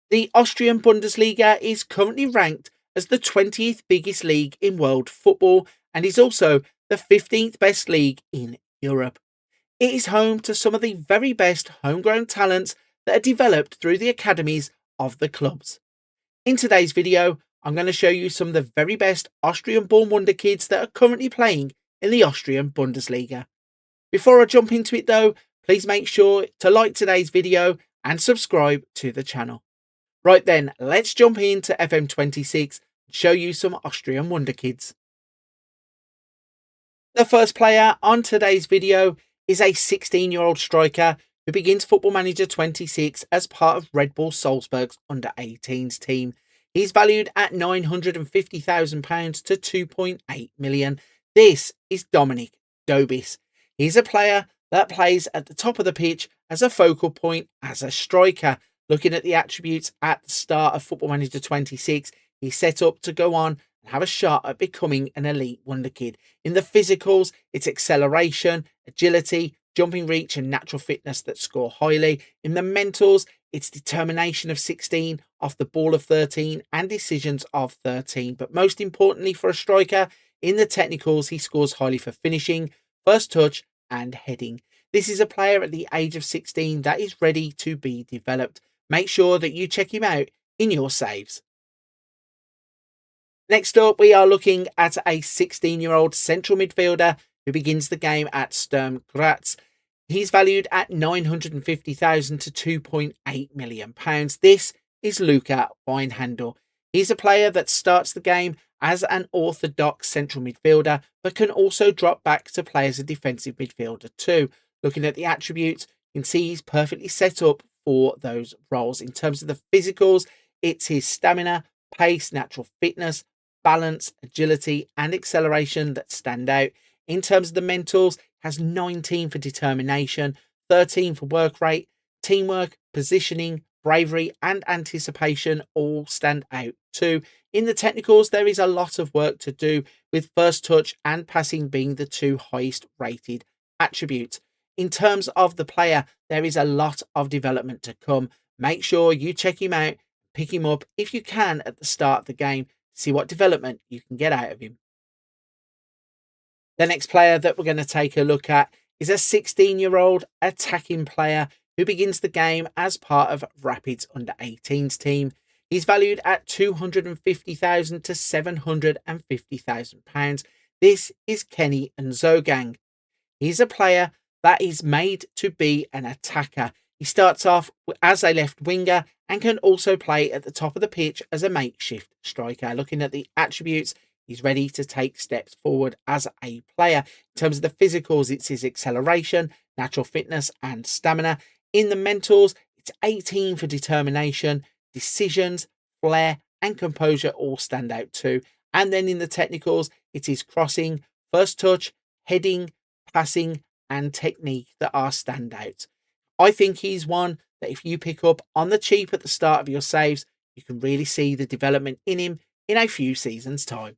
The Austrian Bundesliga is currently ranked as the 20th biggest league in world football and is also the 15th best league in Europe. It is home to some of the very best homegrown talents that are developed through the academies of the clubs. In today's video, I'm going to show you some of the very best Austrian born wonder kids that are currently playing in the Austrian Bundesliga. Before I jump into it though, please make sure to like today's video and subscribe to the channel. Right then, let's jump into FM26 and show you some Austrian wonder kids. The first player on today's video is a 16-year-old striker who begins Football Manager 26 as part of Red Bull Salzburg's under-18s team. He's valued at £950,000 to 2.8 million. This is Dominik Dobis. He's a player that plays at the top of the pitch as a focal point as a striker. Looking at the attributes at the start of Football Manager 26, he's set up to go on and have a shot at becoming an elite wonderkid. In the physicals, it's acceleration, agility, jumping reach and natural fitness that score highly. In the mentals, it's determination of 16, off the ball of 13 and decisions of 13. But most importantly for a striker, in the technicals, he scores highly for finishing, first touch and heading. This is a player at the age of 16 that is ready to be developed. Make sure that you check him out in your saves. Next up, we are looking at a 16-year-old central midfielder who begins the game at Sturm Graz. He's valued at £950,000 to £2.8 million. This is Luca Weinhandl. He's a player that starts the game as an orthodox central midfielder, but can also drop back to play as a defensive midfielder too. Looking at the attributes, you can see he's perfectly set up for those roles. In terms of the physicals, it's his stamina, pace, natural fitness, balance, agility and acceleration that stand out. In terms of the mentals, has 19 for determination, 13 for work rate, teamwork, positioning, bravery and anticipation all stand out too. In the technicals, there is a lot of work to do, with first touch and passing being the two highest rated attributes. In terms of the player, there is a lot of development to come. Make sure you check him out, pick him up if you can at the start of the game to see what development you can get out of him. The next player that we're going to take a look at is a 16-year-old attacking player who begins the game as part of Rapid's under-18s team. He's valued at £250,000 to £750,000. This is Kenny Nzogang. He's a player that is made to be an attacker. He starts off as a left winger and can also play at the top of the pitch as a makeshift striker. Looking at the attributes, he's ready to take steps forward as a player. In terms of the physicals, it's his acceleration, natural fitness and stamina. In the mentals, it's 18 for determination, decisions, flair and composure all stand out too. And then in the technicals, it is crossing, first touch, heading, passing and technique that are standouts. I think he's one that if you pick up on the cheap at the start of your saves, you can really see the development in him in a few seasons' time.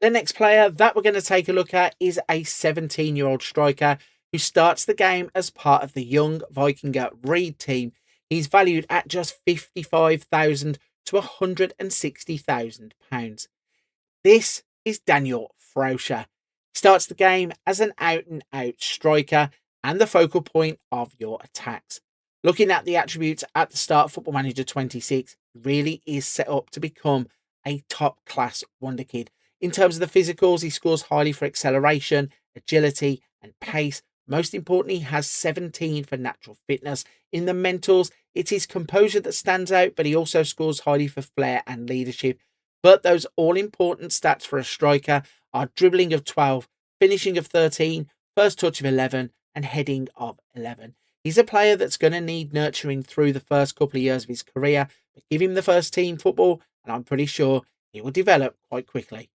The next player that we're going to take a look at is a 17-year-old striker who starts the game as part of the young Vikinger Ried team. He's valued at just £55,000 to £160,000. This is Daniel Frauscher. He starts the game as an out-and-out striker and the focal point of your attacks. Looking at the attributes at the start of Football Manager 26, really is set up to become a top-class wonderkid. In terms of the physicals, he scores highly for acceleration, agility and pace. Most importantly, he has 17 for natural fitness. In the mentals, it is composure that stands out, but he also scores highly for flair and leadership. But those all-important stats for a striker are dribbling of 12, finishing of 13, first touch of 11 and heading of 11. He's a player that's going to need nurturing through the first couple of years of his career, but give him the first team football and I'm pretty sure he will develop quite quickly.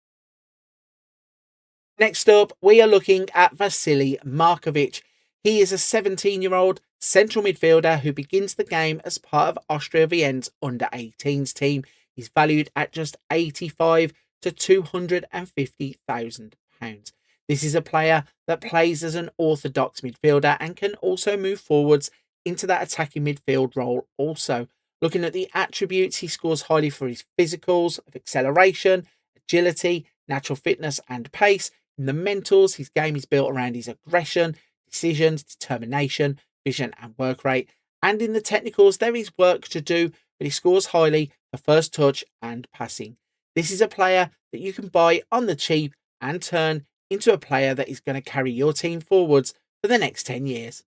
Next up, we are looking at Vasijile Markovic. He is a 17-year-old central midfielder who begins the game as part of Austria Vienna's under-18s team. He's valued at just £85,000 to £250,000. This is a player that plays as an orthodox midfielder and can also move forwards into that attacking midfield role also. Looking at the attributes, he scores highly for his physicals of acceleration, agility, natural fitness, and pace. In the mentals, his game is built around his aggression, decisions, determination, vision, and work rate. And in the technicals, there is work to do, but he scores highly for first touch and passing. This is a player that you can buy on the cheap and turn into a player that is going to carry your team forwards for the next 10 years.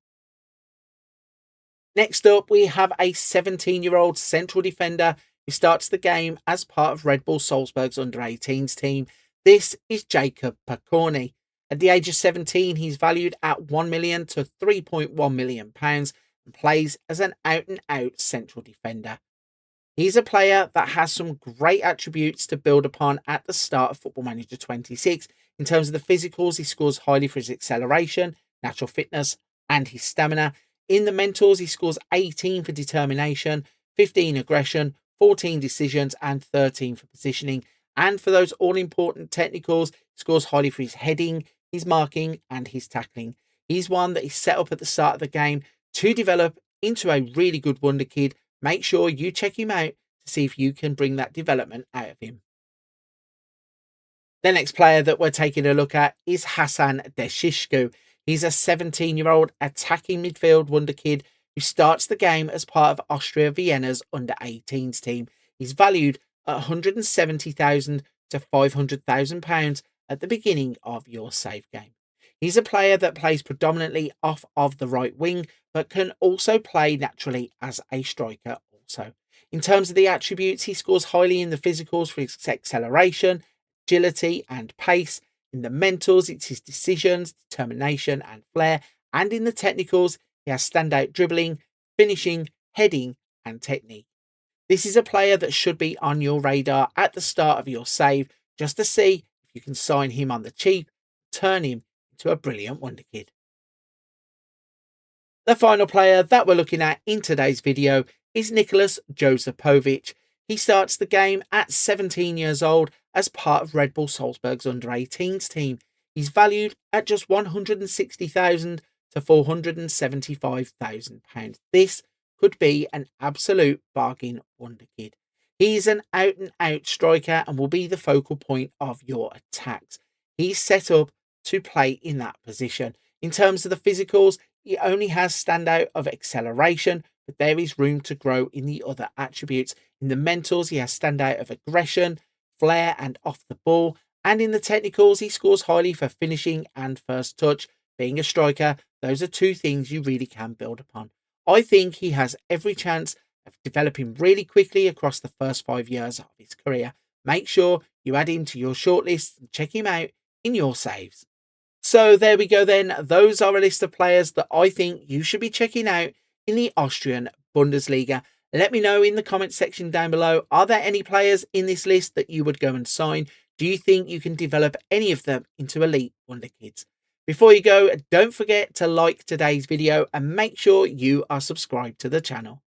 Next up, we have a 17-year-old central defender who starts the game as part of Red Bull Salzburg's under-18s team. This is Jakob Pokorny. At the age of 17, he's valued at 1 million to 3.1 million pounds and plays as an out-and-out central defender. He's a player that has some great attributes to build upon at the start of Football Manager 26. In terms of the physicals, he scores highly for his acceleration, natural fitness, and his stamina. In the mentals, he scores 18 for determination, 15 aggression, 14 decisions, and 13 for positioning. And for those all-important technicals, he scores highly for his heading, his marking, and his tackling. He's one that is set up at the start of the game to develop into a really good wonder kid. Make sure you check him out to see if you can bring that development out of him. The next player that we're taking a look at is Hasan Deshishku. He's a 17-year-old attacking midfield wonder kid who starts the game as part of Austria Vienna's under-18s team. He's valued at 170,000 to 500,000 pounds at the beginning of your save game. He's a player that plays predominantly off of the right wing, but can also play naturally as a striker also. In terms of the attributes, he scores highly in the physicals for his acceleration, agility, and pace. In the mentals, it's his decisions, determination, and flair. And in the technicals, he has standout dribbling, finishing, heading, and technique. This is a player that should be on your radar at the start of your save, just to see if you can sign him on the cheap, turn him into a brilliant wonder kid. The final player that we're looking at in today's video is Nicolas Jozepovic. He starts the game at 17 years old as part of Red Bull Salzburg's under-18s team. He's valued at just 160,000 to 475,000 pounds. This could be an absolute bargain wonder kid. He's an out-and-out striker and will be the focal point of your attacks. He's set up to play in that position. In terms of the physicals, he only has standout of acceleration, but there is room to grow in the other attributes. In the mentals, he has standout of aggression, flair, and off the ball. And in the technicals, he scores highly for finishing and first touch. Being a striker, those are two things you really can build upon. I think he has every chance of developing really quickly across the first 5 years of his career. Make sure you add him to your shortlist and check him out in your saves. So there we go then. Those are a list of players that I think you should be checking out in the Austrian Bundesliga. Let me know in the comment section down below. Are there any players in this list that you would go and sign? Do you think you can develop any of them into elite wonder kids? Before you go, don't forget to like today's video and make sure you are subscribed to the channel.